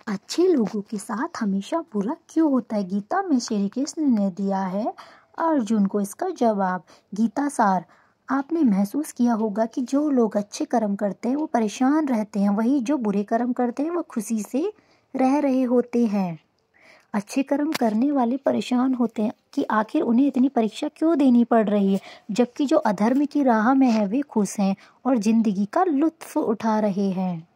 अच्छे लोगों के साथ हमेशा बुरा क्यों होता है? गीता में श्री कृष्ण ने दिया है अर्जुन को इसका जवाब। गीता सार, आपने महसूस किया होगा कि जो लोग अच्छे कर्म करते हैं वो परेशान रहते हैं, वही जो बुरे कर्म करते हैं वो खुशी से रह रहे होते हैं। अच्छे कर्म करने वाले परेशान होते हैं कि आखिर उन्हें इतनी परीक्षा क्यों देनी पड़ रही है, जबकि जो अधर्म की राह में है वे खुश हैं और जिंदगी का लुत्फ उठा रहे हैं।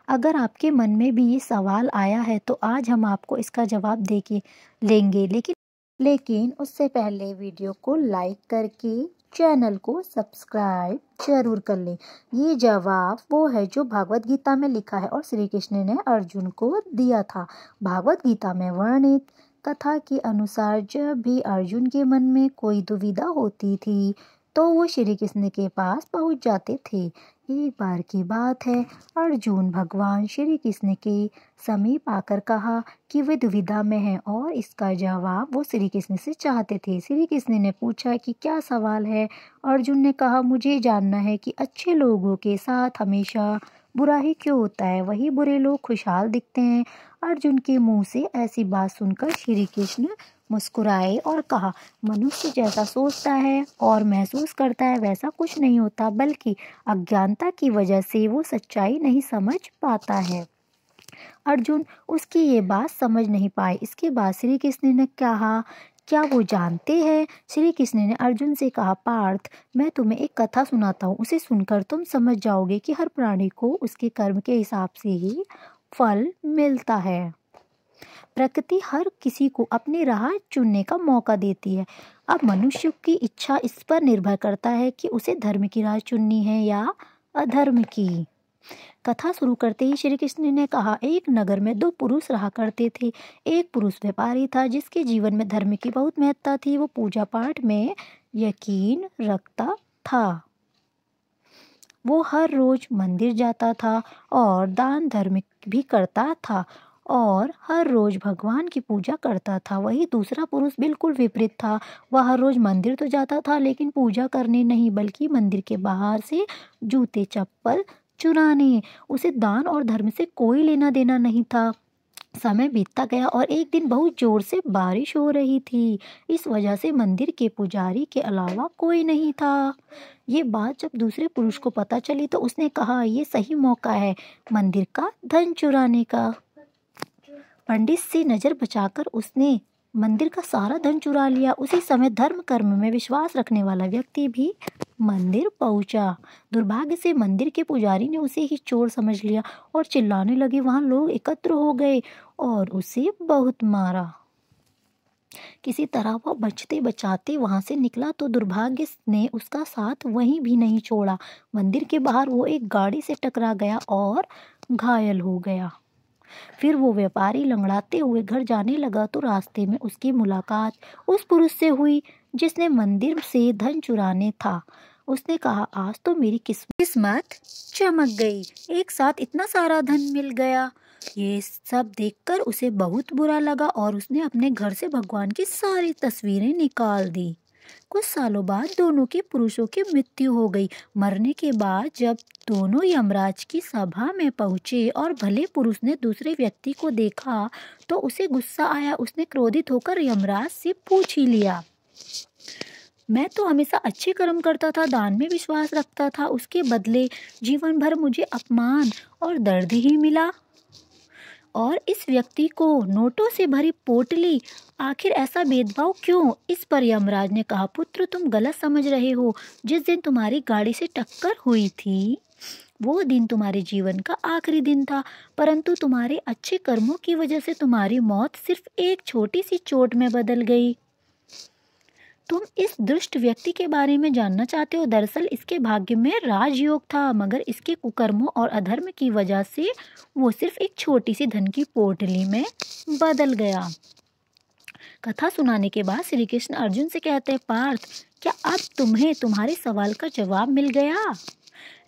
अगर आपके मन में भी ये सवाल आया है तो आज हम आपको इसका जवाब दे के लेंगे, लेकिन उससे पहले वीडियो को लाइक करके चैनल को सब्सक्राइब जरूर कर लें। ये जवाब वो है जो भागवत गीता में लिखा है और श्री कृष्ण ने अर्जुन को दिया था। भागवत गीता में वर्णित कथा के अनुसार जब भी अर्जुन के मन में कोई दुविधा होती थी तो वो श्री कृष्ण के पास पहुंच जाते थे। एक बार की बात है, अर्जुन भगवान श्री कृष्ण के समीप आकर कहा कि वे दुविधा में हैं और इसका जवाब वो श्री कृष्ण से चाहते थे। श्री कृष्ण ने पूछा कि क्या सवाल है? अर्जुन ने कहा, मुझे जानना है कि अच्छे लोगों के साथ हमेशा बुरा ही क्यों होता है, वही बुरे लोग खुशहाल दिखते हैं। अर्जुन के मुंह से ऐसी बात सुनकर श्री कृष्ण मुस्कुराए और कहा, मनुष्य जैसा सोचता है और महसूस करता है वैसा कुछ नहीं होता, बल्कि अज्ञानता की वजह से वो सच्चाई नहीं समझ पाता है। अर्जुन उसकी ये बात समझ नहीं पाए। इसके बाद श्री कृष्ण ने कहा, क्या वो जानते हैं? श्री कृष्ण ने अर्जुन से कहा, पार्थ, मैं तुम्हें एक कथा सुनाता हूँ, उसे सुनकर तुम समझ जाओगे कि हर प्राणी को उसके कर्म के हिसाब से ही फल मिलता है। प्रकृति हर किसी को अपनी राह चुनने का मौका देती है। अब मनुष्य की इच्छा इस पर निर्भर करता है कि उसे धर्म की राह चुननी है या अधर्म की। कथा शुरू करते ही श्री कृष्ण ने कहा, एक नगर में दो पुरुष रहा करते थे। एक पुरुष व्यापारी था जिसके जीवन में धर्म की बहुत महत्ता थी। वो पूजा पाठ में यकीन रखता था। वो हर रोज मंदिर जाता था और दान धर्म भी करता था और हर रोज भगवान की पूजा करता था। वही दूसरा पुरुष बिल्कुल विपरीत था। वह हर रोज मंदिर तो जाता था लेकिन पूजा करने नहीं, बल्कि मंदिर के बाहर से जूते चप्पल चुराने। उसे दान और धर्म से कोई लेना देना नहीं था। समय बीतता गया और एक दिन बहुत जोर से बारिश हो रही थी। इस वजह से मंदिर के पुजारी के अलावा कोई नहीं था। ये बात जब दूसरे पुरुष को पता चली तो उसने कहा, ये सही मौका है मंदिर का धन चुराने का। पंडित से नजर बचाकर उसने मंदिर का सारा धन चुरा लिया। उसी समय धर्म कर्म में विश्वास रखने वाला व्यक्ति भी मंदिर पहुंचा। दुर्भाग्य से मंदिर के पुजारी ने उसे ही चोर समझ लिया और चिल्लाने लगे। वहां लोग एकत्र हो गए और उसे बहुत मारा। किसी तरह वह बचते बचाते वहां से निकला तो दुर्भाग्य ने उसका साथ वहीं भी नहीं छोड़ा। मंदिर के बाहर वो एक गाड़ी से टकरा गया और घायल हो गया। फिर वो व्यापारी लंगड़ाते हुए घर जाने लगा तो रास्ते में उसकी मुलाकात उस पुरुष से हुई जिसने मंदिर से धन चुराने था। उसने कहा, आज तो मेरी किस्मत चमक गई, एक साथ इतना सारा धन मिल गया। ये सब देखकर उसे बहुत बुरा लगा और उसने अपने घर से भगवान की सारी तस्वीरें निकाल दी। कुछ सालों बाद दोनों के पुरुषों की मृत्यु हो गई। मरने के बाद जब दोनों यमराज की सभा में पहुंचे और भले पुरुष ने दूसरे व्यक्ति को देखा तो उसे गुस्सा आया। उसने क्रोधित होकर यमराज से पूछ ही लिया, मैं तो हमेशा अच्छे कर्म करता था, दान में विश्वास रखता था, उसके बदले जीवन भर मुझे अपमान और दर्द ही मिला। और इस व्यक्ति को नोटों से भरी पोटली, आखिर ऐसा भेदभाव क्यों? इस पर यमराज ने कहा, पुत्र, तुम गलत समझ रहे हो। जिस दिन तुम्हारी गाड़ी से टक्कर हुई थी वो दिन तुम्हारे जीवन का आखिरी दिन था, परंतु तुम्हारे अच्छे कर्मों की वजह से तुम्हारी मौत सिर्फ एक छोटी सी चोट में बदल गई। तुम इस दुष्ट व्यक्ति के बारे में जानना चाहते हो? दरअसल इसके भाग्य में राजयोग था, मगर इसके कुकर्मों और अधर्म की वजह से वो सिर्फ एक छोटी सी धन की पोटली में बदल गया। कथा सुनाने के बाद श्री कृष्ण अर्जुन से कहते हैं, पार्थ, क्या अब तुम्हें तुम्हारे सवाल का जवाब मिल गया?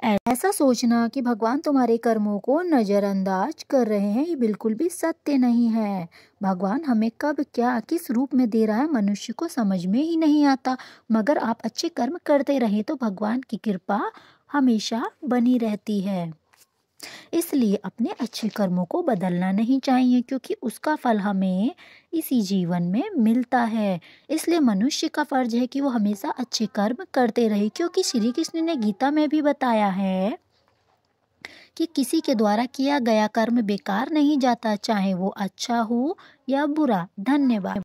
ऐसा सोचना कि भगवान तुम्हारे कर्मों को नजरअंदाज कर रहे हैं, ये बिल्कुल भी सत्य नहीं है। भगवान हमें कब क्या किस रूप में दे रहा है मनुष्य को समझ में ही नहीं आता। मगर आप अच्छे कर्म करते रहे तो भगवान की कृपा हमेशा बनी रहती है। इसलिए अपने अच्छे कर्मों को बदलना नहीं चाहिए, क्योंकि उसका फल हमें इसी जीवन में मिलता है। इसलिए मनुष्य का फर्ज है कि वो हमेशा अच्छे कर्म करते रहे, क्योंकि श्री कृष्ण ने गीता में भी बताया है कि किसी के द्वारा किया गया कर्म बेकार नहीं जाता, चाहे वो अच्छा हो या बुरा। धन्यवाद।